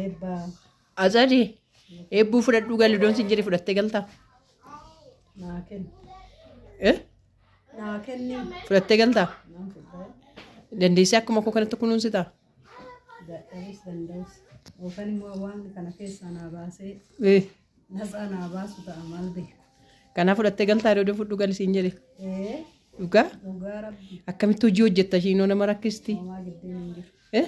Eba. Azadi. Eebbu fudhadhuu galiddoon sin jedhe fudhattee galtaa? Naa kenni. Eh? Naa kenni. Fudhattee galtaa? Naan fudhadhe. Dandeessee akkuma koo kanatti kunuunsitaa? Dadhabis danda'us. Oofan immoo waan kana keessaa naa baasee Eh. nasaa naa baasu ta'a maal beeku. Kanaaf fudhattee galtaa yoo fudhu gali siin jedhe. Dhugaa? Dhugaa rabbi. Akkamitti hojii hojjetta ishiinoo nama rakkisti? Homaa giddeen hin jiru. Eh?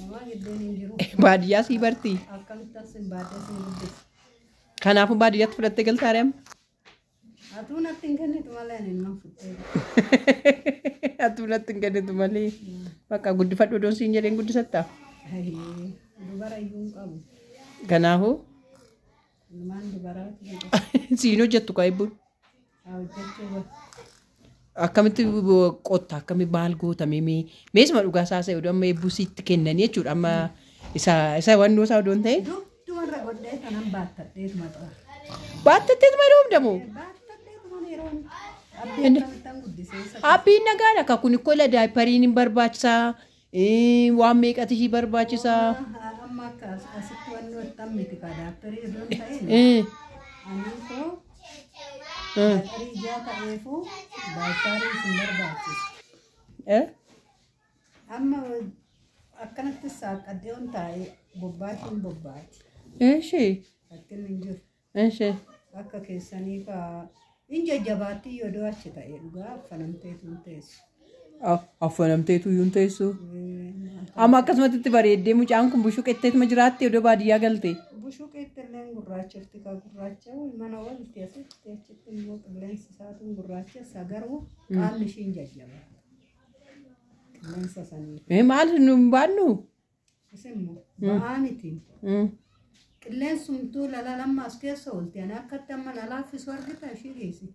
Homaa giddeen hin jiru. Baadiyyaa sii bartii? Akkamitti asin baadiyyaa sin guddisa. Kanaafuu baadiyyaatti fudhattee galtaa reem? Atuu natti hin kennitu malee ani nan fudhee. Atuu natti hin kennitu malee. Bakka guddifadhu odoon siin jedheen guddisattaa? Dubara iyyuu hin qabu. Kanaafuu? Ilmaan dubaraatu jedhu. Siin hojjettu kaa eebbuun? Hojjechuu bara. Akkamitti qotta akkamitti maal gootamee meesuma dhugaa saasa'e oduu amma eebbuu sitti kennanii jechuudha amma isa wannoo isaa odoon ta'e. Dubarra godhee kanan baattadheetuma xaara. Baattatteetuma dhoomdamu. Baattadheetuma yeroon abdii akkamittan guddisee. Abbiin nagaadha akka kun ikkola daayipariin hin barbaachisaa waan meeqati ishii barbaachisaa. Amma akka asitti wannoo ittan miti kaa daayipparii odoon ta'een. Ani koo daayipparii ijaa ta'eefuu daayipparii isin barbaachisu. Amma akkanatti saaqadhee on taa'ee bobbaachuun bobbaati. Ishee. Fakkiin hin jiru. Ishee. Akka keessanii kaa hin jajjabaatti yoo achi ta'e dhugaa affanamteetu hin teessu. Affanamteetu hin teessu. Amma akkasumatti bareeddee mucaan kun bushuqetteetuma jiraatti odoo baadiyyaa galte. Bushuqeetti illee gurraachifti kaa gurraacha mana walitti asitti achitti immoo qilleensi isaatuun gurraachessa garuu qaamni ishiin jajjabaa. Qilleensa sanii. Maal nu hin baannu? Isimmoo ba'aa miti. Qilleensumtuu lamma as keessa oolti ani akkatti amma na laaffisu argita ishii geessi.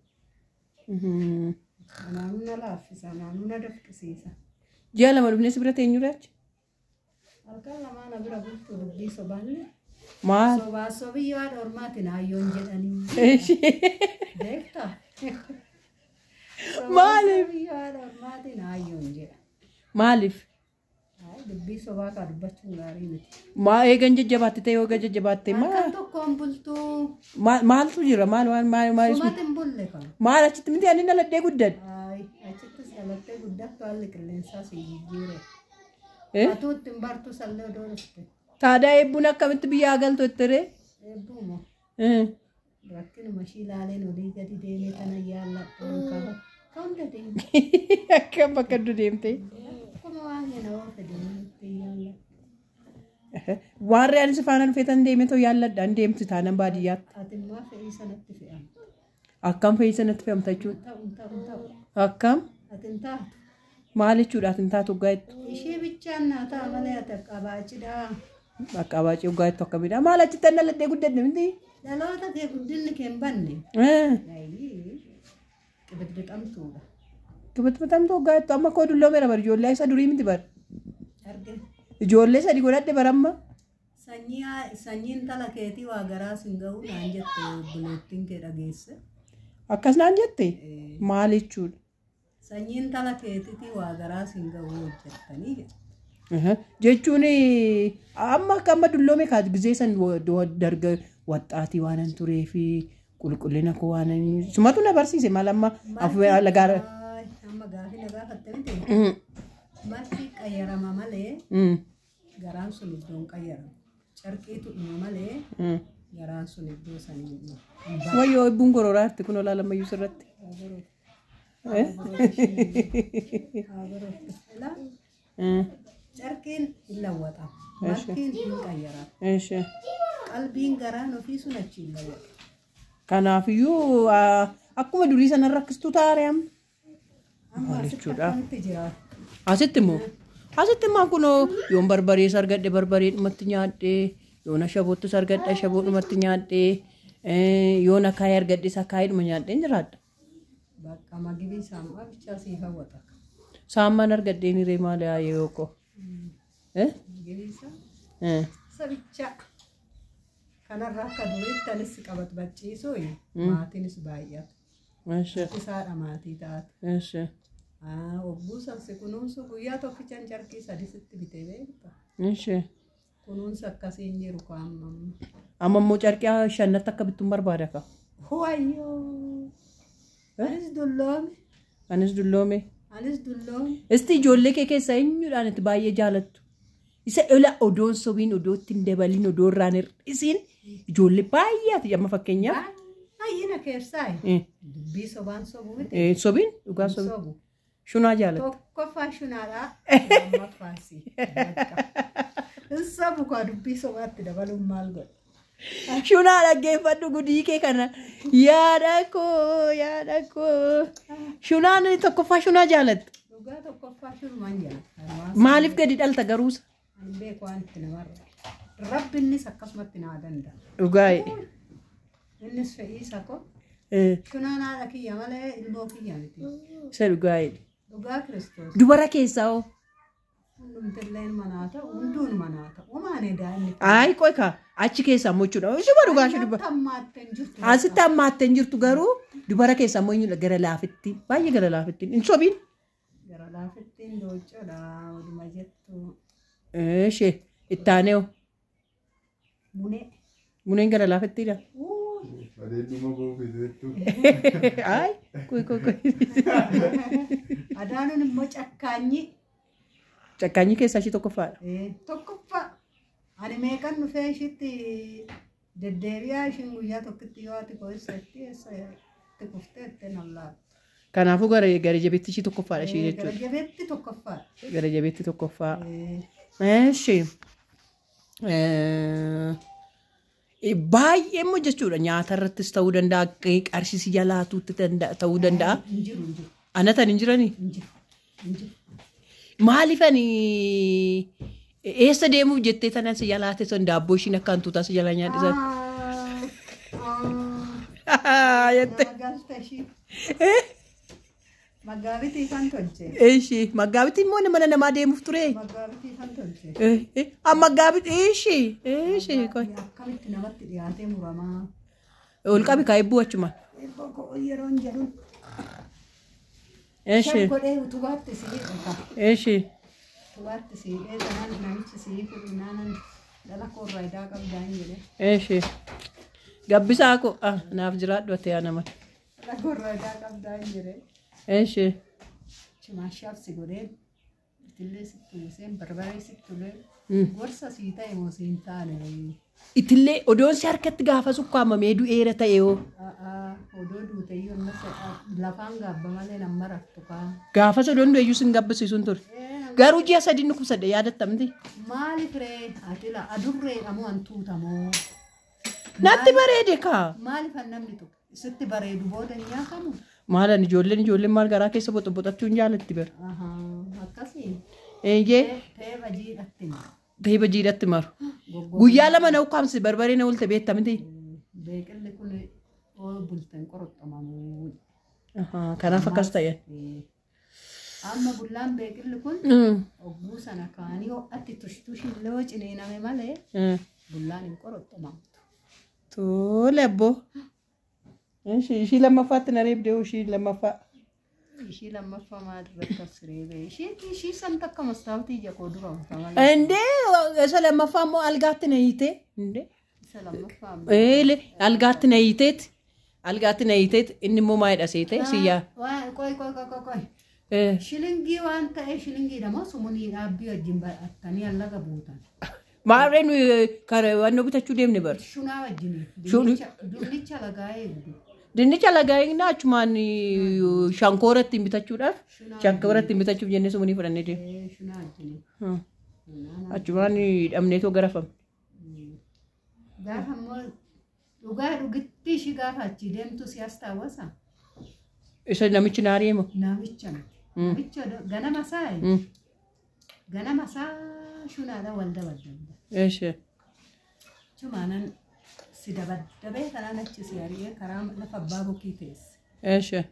Kanaanuu na laaffisa naanuu na dafqisiisa. Ji'a lama dhufnee si bira teenyuudhaachi? Halkan lamaa na bira bulchuu dubbii sobaallee. Maal? Sobaa sobiyyoo haadha ormaatiin hayyoon jedhanii. Beektaa? Maaliif? Sobiyyoo haadha ormaatiin hayyoon jedha. Maaliif? Dubbii sobaa kaa dubbachuun gaarii miti. Eegan jajjabaatte ta'e eegan jajjabaatte Halkan tokkoon bultuu. Maaltu jira maal. Sumaatiin bulle kan. Maal achitti miti ani dhaladhee guddadhe? Achittis dhalattee guddattu haalli qilleensaa si jijjiire. Atuu ittiin bartuu sallee odoo dhufte. Taadaa eebbuun akkamitti biyyaa galtu ittiree? Eebbuumoo. Rakkinuma ishii ilaaleen olii gadi deemee kana yaalladhuun qaba. Ka'uun deemte. Akkam bakka addu deemte? Akkuma waan kana oofe deemte yaalladhu. Waan re'aan si faana dhufeetan deemee too yaalladhaan deemti taanan baadiyyaatti. Ati immoo fe'ii sanatti fe'amta. Akkam fe'ii sanatti fe'amta jechuudha? Ta'u. Akkam? Ati hin taatu. Maal jechuudha ati hin taatu hoggaa jettu? Ishee bichaan naa ta'a malee ati qabaacidhaa. Akka baacii hoggaa jettu akkamidha? Maal achitti an dhaladhee guddadhe miti? Dhaloota kee guddinni kee hin banne. Qibiddiqamtuudha. Qibiddiqamtuu hoggaa jettu amma koo dulloomeera bar ijoollee isa durii miti bar. Argina. Ijoollee sadi godhadhe bar amma. Sanyiin tala keetii waa garaa sin ga'uu naan jette buleettiin kee dhageesse. Akkas naan jette? Maal jechuudha? Sanyiin tala keetiitii waa garaa sin ga'uu hojjettanii. Jechuun amma akka amma dulloome kaatu gizee san darga waxxaatii waan an turee fi qulqullina koo waan sumatu na barsiise maal amma lagaara. Amma gaafii na gaafatte miti. Marti qayyarama malee garaan sun iddoon qayyarama. Carqiitu dhuma malee garaan sun iddoo sanii. Wayyoo eebbuun gorooraatti kun olaa lammayyuu sirratti. Carqiin hin lawwata. Martiin hin qayyarama. Qalbiin garaan ofii sun achi hin lawwata. Kanaafiyyuu akkuma durii sana rakkistuu taa'ee amma. Amma asitti jira. Asitti immoo kunoo yoon barbaree sargadhe barbaree dhumatti nyaadhee yoon ashabootti sargadhe ashaboo dhumatti nyaadhee yoon akaayii argadhe akaayii dhuma nyaadhee jiraadha. Bakka magibii saammaa bichaa sii hawwata. Saammaan argadhee ni ree maal yaa'ee yookoo? Magibii sabichaa kanarraa akka duriitti anis qabatu bacciisuu maatiinis baay'ata. Isaadha maatii taate. Ogguu sabsi kunuunsu guyyaa tokkichaan carqii sadisitti bitee beekta. kunuunsa akkasiin jiru kaa'amma. Amma immoo carqii shannatti akka bittuun barbaada ka. Wayyoo! Anis dulloome. Anis dulloome. Anis dulloome. Isti ijoollee kee keessaa eenyudhaan itti baay'ee jaalattu? Isa ila odoon sobiin odoo ittiin dabaliin odoo irraan hir'isiin ijoollee baay'eeti amma fakkeenyaaf. Baay'ina keessaa dubbii sobaan sobuu miti. Sobiin dhugaa sobiin. Shunaa jaalatti. Tokkoffaa shunaadhaa lammaffaasi. Sobu kaa dubbii sobaatti dabaluun maal godha? Shunaa dhaggeeffadhu gudii kee kana yaada koo. Shunaan tokkoffaa shunaa jaalatti. Dhugaa tokkoffaa shunumaan jaalatti. Maaliif gadi dhalta garuusa? Ani beeku waan itti namarra. Rabbi innis akkasumatti naa danda'a. Dhugaa. Innis fe'iisa koo. Shunaan haadha kiyya malee ilmoo kiyya miti. Isa dhugaa. Dhugaa Kiristoos. Dubara keessaa hoo? Hundumtilleen manaa ta'u, hunduun manaa ta'u. Umaan edaanni. Ayi qoy kaa achi keessaa immoo jechuudha. Shuma dhugaa shi dubara. Asitti hammaattee hin jirtu garuu dubara keessaa immoo eenyudha gara laafittiin baay'ee gara laafittiin hin sobiin. Gara laafittiin dooccodha waluma jettu. Ishee ittaanee hoo? Munee. Muneen gara laafittiidha. Ayi qoy. Adaanuun immoo cakkaanyi. Cakkaanyi keessaa ishii tokkoffaadha. Tokkoffaa. Ani meeqan dhufee ishiitti deddeebi'aa ishiin guyyaa tokkotti yoo ati qo'isatti itti kuftee itti nallaatu. Kanaafuu gara jabeetti ishii tokkoffaadha ishii jechuudha. Gara jabeetti tokkoffaadha. Gara jabeetti tokkoffaa. Ishee. Baay'ee immoo jechuudha nyaata irrattis ta'uu danda'a qarshii jalaatuutti ta'uu danda'a. Anatan hin jiranii? Maaliifani eessa deemuuf jettee tanan si jalaate son daabboo ishiin akka hantuutaa si jala nyaadhisan. Maggaabitii kan tolche. Ishii maggaabitiin immoo mana namaa deemuuf ture. Maggaabitii kan tolche. Maggaabitii ishii. Akkamitti namatti dhiyaatee muramaa. Ol qabi kaa eebbuu achuma. Yeroo hin jedhu. Ishii. Godhee utubaatti si hidha. Ishii. Utubaatti si hidhee sanaan namichi si hidhu naanan dhala koorraa idaa qabdaa hin jedhe. Ishii. Gabbisaa ko naaf jiraadhu ati yaa nama. Dhala koorraa idaa qabdaa hin jedhe. Ishii. Chimaashaaf si godhee itillee sitti uwwiseen barbaree sitti ulee gorsa sii ta'e moo siin taane. Itillee odoon si harkatti gaafa sukkaamamee du'eera ta'e hoo. Odoo duuteyyuu ammas lafaan gaabba malee nama raftu kaa. Gaafa odoon du'eyyuu sin gabbisiisuun ture. Garuu ji'a sadii nukusadhe yaadattamti. Maaliif ree atila adurree dhamoo hantuutamoo. Natti bareede kaa. Maaliif namni tokko sitti bareedu booda hin nyaatamu. Maalan ijoolleen maal garaa keessa boxoboxachuu hin jaalatti bira. Akkasii. Eeyyee. Teeba jiidhatti maru. Teeba jiidhatti maru. Guyyaa lama na ukkaamsi barbaree na olte beektamti. Beeqilli kun bulteen qoroxxamamu. Kanaaf akkas ta'e. Amma bullaan beeqilli kun ogguu sana kaanii ho'atti tushtushillee hoo ciniiname malee bullaan hin qoroxxamamtu. Tole abboo. Ishii lammaffaatti na reebdee ishii lammaffaa. Ishii lammaffaa maalirratti as reebee? Ishii san takka mastaawtii jakoo dura hojjetamaa. Indee isa lammaffaa immoo algaatti na hiitee. Indee. Isa lammaffaa. Algaatti na hiiteeti. Algaatti na hiiteeti inni immoo maayidha seetee siyyaa. Qoy. Shilingii waan ta'e shilingii dama sumunii dhaabbii wajjin ba'attanii allaga buutan. Maarreen waan bitachuu deemne bar. Shunaa wajjin. Dinnicha lagaa eegu. Dinnicha lagaa eegna achumaan shankoora ittiin bitachuudhaaf. Shankoora ittiin bitachuuf jennee sumunii fudhannee deemu. Shunaa wajjin. Achumaan hidhamneetoo garafame. Gaafa immoo dhugaa dhugitti ishii gaafa achi deemtu si as taawwasa. Isa namichi naarii moo? Namicha. Namicha ganama saa. Ganama saa shunaadha wal dabadda. Eeshe. Chumaanan si dabaddabee kanaan achi si ari'ee karaa lafa abbaa bukii teesse. Eeshe.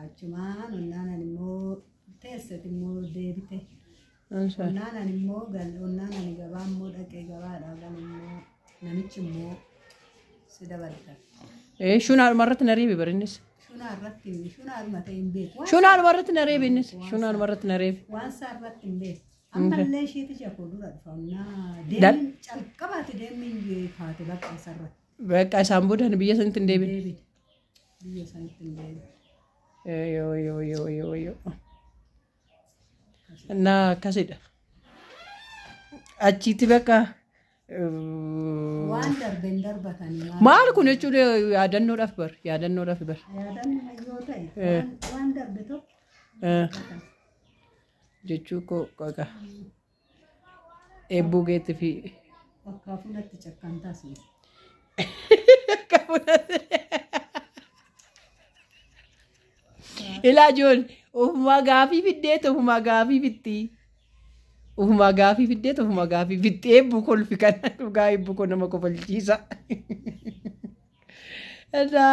Achumaan onnaanan immoo teesseet immoo deebite. Eeshe. Onnaanan immoo onnaanan gabaa immoo dhaqee gabaadhaa gal immoo namichi immoo si dabadda. Shunaadhuma irratti na reebi barinnis. Shunaadhuma ta'e hin beeku. Shunaadhuma irratti na reebi innis. Shunaadhuma irratti na reebi. Waan isaa irratti hin beeku. أما اللي شيء تجاكو دورة فهمنا ديمين كبات ديمين كاتي بقى سرة بقى سامبود هن بيجي سنتين ديبي بيجي سنتين ديبي يو أنا كسيد أجيتي بقى وان دربين بثاني ما أعرف كنا تقول يا دنو رافبر يا دن أيوة وان دربتو جتشوكو كاكا إبو جيت في وكافلة تشكان تاسي إلا جون وما غافي في الديت وما غافي في التي وما غافي في الديت وما غافي في التي إبو كل في كان وغا إبو كنا ما كفل جيسا هذا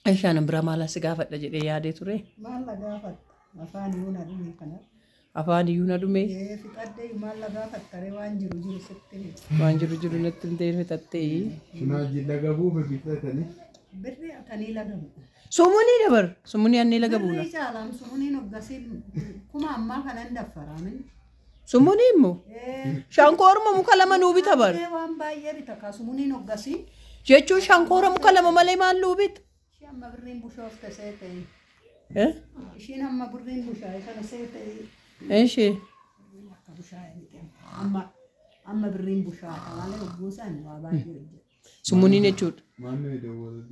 إيش أنا برامالا سقافة لجدي يا دي تري ما لا غافت أفاني يونا دومي كنا أفاني يونا دومي في قدي ما لا غافت ترى وانجرو ستني وانجرو نتنتين في تتي شنو جيلا غابو ببيتاتني بري أتاني لغم سموني أني لقبونا بري جالام سموني نقصين كما أما كان دفرامن سموني مو شانكور ما مكلمة نوبي تبر وان بايه بتكا سموني نقصين جيتشو شانكور مكلمة مالي ما لوبيت شي أما برين بوشوف تسيتي إيه شين أما برين بوشاي تسيتي إيش بوشاي أما برين بوشاي على بوسان وابايه سموني نجود ما ندور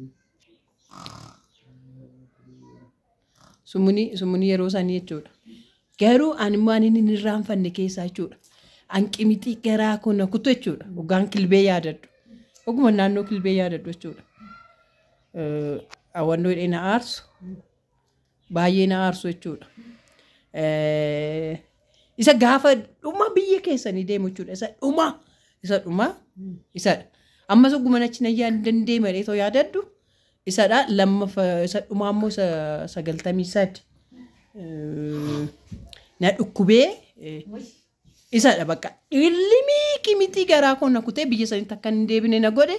sumuni yeroo isaanii jechuudha. Garuu ani waan inni irraanfanne keessaa jechuudha. Hanqimitii garaa kun kutu jechuudha. Hoggaan kilbee yaadadhu. Oguma naannoo kilbee yaadadhu jechuudha. Awwannoo hidhee na aarsu. Baay'ee na aarsu jechuudha. Isa gaafa dhuma biyya keessanii deemu jechuudha. Isa dhuma. Isadha. Ammas oguma nachi na dandeema dheetoo yaadadhu. Isadha lammaffaa isa dhumaa immoo sagaltamii sadi na dhukkubee isadha bakka illimii kimitii garaa kun kutee biyya sanitti akka hin deebine na godhe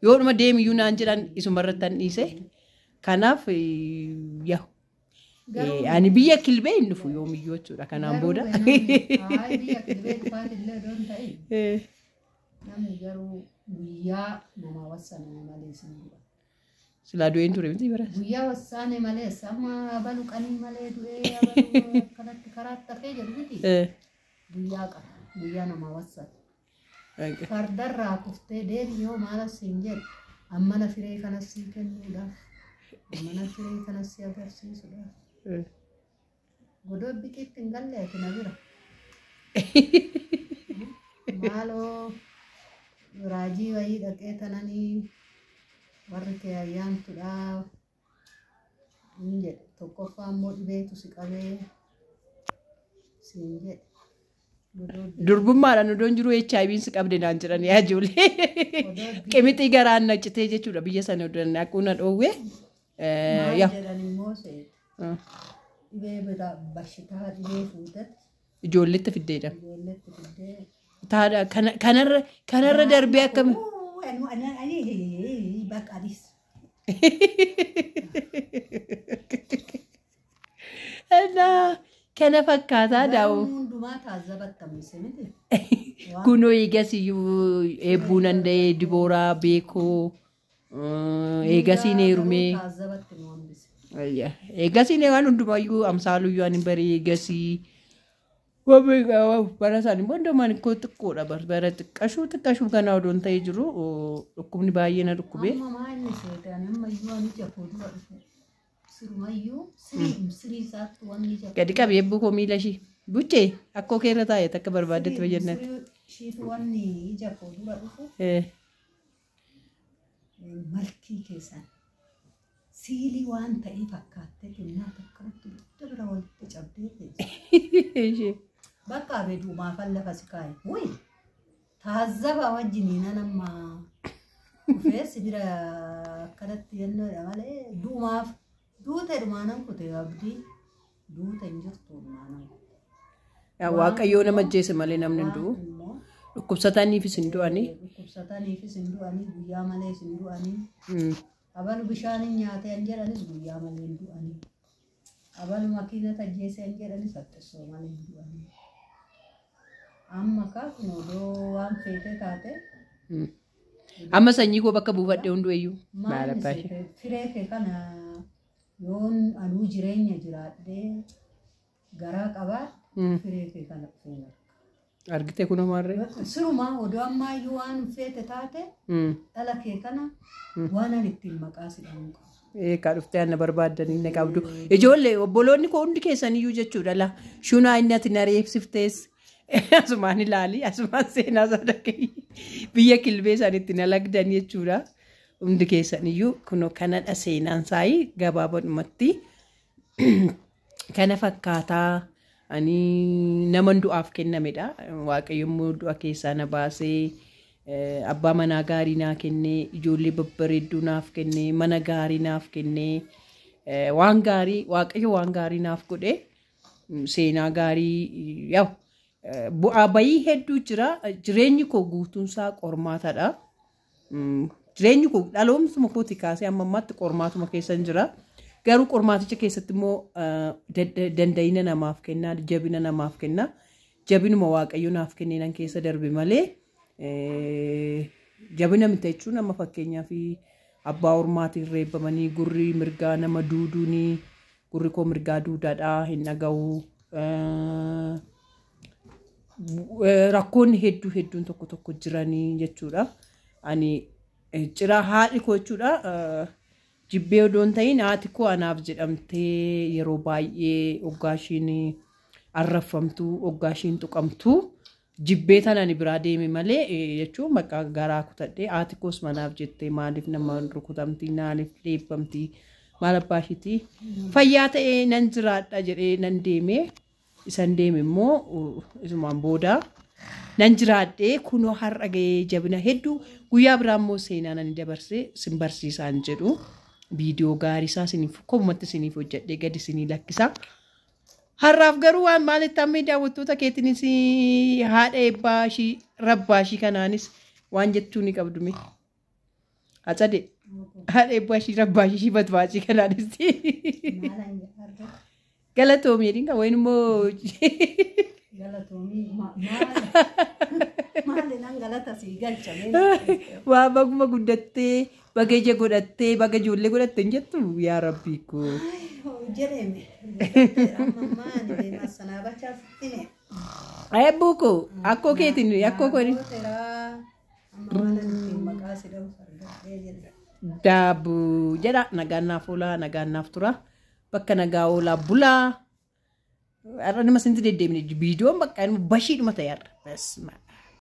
yoo dhuma deemiyyuu naan jedhan isumarratti an dhiise kanaaf ani biyya kilbee hin dhufu yoomiyyuu jechuudha kanaan booda. biyya kilbee dhufaatillee doon ta'e namni garuu guyyaa nama wassana malee sin dura. Sila du'een ture miti bara. Guyyaa wassaane malee sama balu qanii malee du'ee abalu kanatti karaatti hafee jedhu miti. Guyyaa qaba. Guyyaa nama wassana. Fardarraa kuftee deemi yoo maala siin jedhu ammana firee kanas sii kennuudhaaf ammana firee kanas sii agarsiisuudhaaf. Godoo biqiitti hin galle ati na bira. Maaloo raajii wayii dhaqee tananii warri kee ayyaantuudhaaf hin jedhe tokkoffaa immoo dhibeetu si qabee siin jedhe. Durbummaadhaan odoon jiru HIV'n si qabde naan jedhan yaa ijoollee. Qimixii garaan naccitee jechuudha biyya sana odoon akkuma dhoowwe. Maal jedhan immoo seeta. Dhibee bira bashitaa dhibee fuutetti. Ijoolletti fiddeedha. Ijoolletti fiddee. Taadha kanarra darbee akkami. Baqaadis. Kana fakkaataa daa'u. Hundumaa taazzabattamse miti. Kunoo eegasiyyuu eebbuu danda'ee Dibooraa beekoo eegasiin heerumee. Taazzabatti nu hambise. Eegasiin waan hundumayyuu amsaaluyyuu ani barii eegasii. Bara isaanii booda maalikkoo xiqqoodha bara xiqqashuu kanaa odoon ta'ee jiru dhukkubni baay'ee na dhukkubee. Amma maalni seetaan ammayyuu ani jafoo dura dhufe sirumayyuu sirii isaatti wanni jafoo. Gadi qabee eebbuu koo miila ishii buchee akkoo keerra taa'e takka barbaaddetti fayyadnatti. Shiitu wanni jafoo dura dhufe malkii keessan siilii waan ta'ee fakkaattee kennaa takkaatti guddaa bira walitti cabdee bakka abeeduumaafan lafa si kaa'e wuyi taazzaba wajjiniina nama dhufeessi bira akkanatti jennuudha malee duumaaf duute dhumaanan kute abdii duute hin jirtu dhumaanan. Waaqayyoo nama ajjeese malee namni hin du'u. Dhukkubsataniifis hin du'anii. Dhukkubsataniifis hin du'anii guyyaa malees hin du'anii. Abalu bishaan nyaatee an jedhanis guyyaa malee hin du'anii. Abalu makiina tajjeesee an jedhanis attesoo malee hin du'anii. Amma kaa kun odoo waan feete taate. Amma sanyii koo bakka buufadhe hundumayyuu. Maal firee kee kana yoon anuu jireenya jiraadhee garaa qabaadhe firee kee kana feena. Argitee kun amaarree? Siruma odoo ammaayyuu waan feete taate dhala kee kana waan ani ittiin maqaa sidhamu qabu. Eegaa dhuftee ana barbaaddanii na qabdu. Ijoollee obboloonni koo hundi keessaniyyuu jechuudha la. Shunaa inni ati na reebsiftees. Asumaan ilaali, asumaan seenaa sadaqee biyya kilbee sanitti na lagdan jechuudha. Hundi keessaniyyuu kunoo kanadha seenaan saayii gabaabadhumatti. Kana fakkaataa ani naman du'aaf kennamedha. Waaqayyo immoo du'a keessaa na baasee abbaa manaa gaarii naa kennee, ijoollee babbareedduu naaf kennee, mana gaarii naaf kennee, waan gaarii waaqayyo waan gaarii naaf godhe seenaa gaarii yaa'u. Bu'aa bayii hedduu jira. Jireenyi koo guutuunsaa qormaatadha. Jireenyi koo dhaloomsuma kooti kaasee amma ammaatti qormaatuma keessa jira. Garuu qormaaticha keessatti immoo danda'ina namaaf kennaa, jabina namaaf kennaa. Jabinuma waaqayyo naaf kenneenan keessa darbe malee jabina miti jechuun amma fakkeenyaaf abbaa ormaatiin reebbamanii gurri mirgaa nama duuduuni gurri koo mirgaa duudaadhaa hin dhaga'u. Rakkoonni hedduun tokko jiranii jechuudha. Ani ciraa haadhi koo jechuudha. Jibbee odoon ta'in haati koo anaaf jedhamtee yeroo baay'ee hoggaashiin arrafamtuu, hoggaashiin tuqamtuu jibbee tanaan biraa deeme malee jechuun maqaa garaa kutadhee haati koos manaaf jettee maaliif nama rukutamtii, maaliif reebbamtii, maal abbaa ishiitii fayyaa ta'ee nan jiraadha jedhee nan deemee. Isan deeme immoo isumaan booda nan jiraadhee kunoo har'a gahee jabina hedduu guyyaa biraa immoo seenaa nan dabarsee sin barsiisaan jedhu viidiyoo gaarii isaa siniif koomatti siniif hojjedhee gadi sinii lakkisa. Har'aaf garuu waan maalitti amma daawwattoota keetiinis haadha eebbaa ishii rabbaa ishii kanaanis waan jechuu ni qabdume. Hatsade haadha eebbaa ishii rabbaa ishii batbaachii kanaanis. Galatoomii jedhin kan wayin immoo Galatoomii maali nan galata sii galchame. Waa baguma guddattee baga ija godhattee baga ijoollee godhattee hin jettu yaa rabbii koo. Jedheme ammaan deemaa sanaa bachaas hime. Eebbuu koo akkoo keetiin akkoo koo ni. Maqaa sidhamu argadhee jedha. Daabuu jedha nagaan naaf oolaa nagaan naaf tura. Bakka nagaa oolaa bulaa. Arra nama sinti deddeemne viidiyoon bakka bashii dhuma ta'e arra.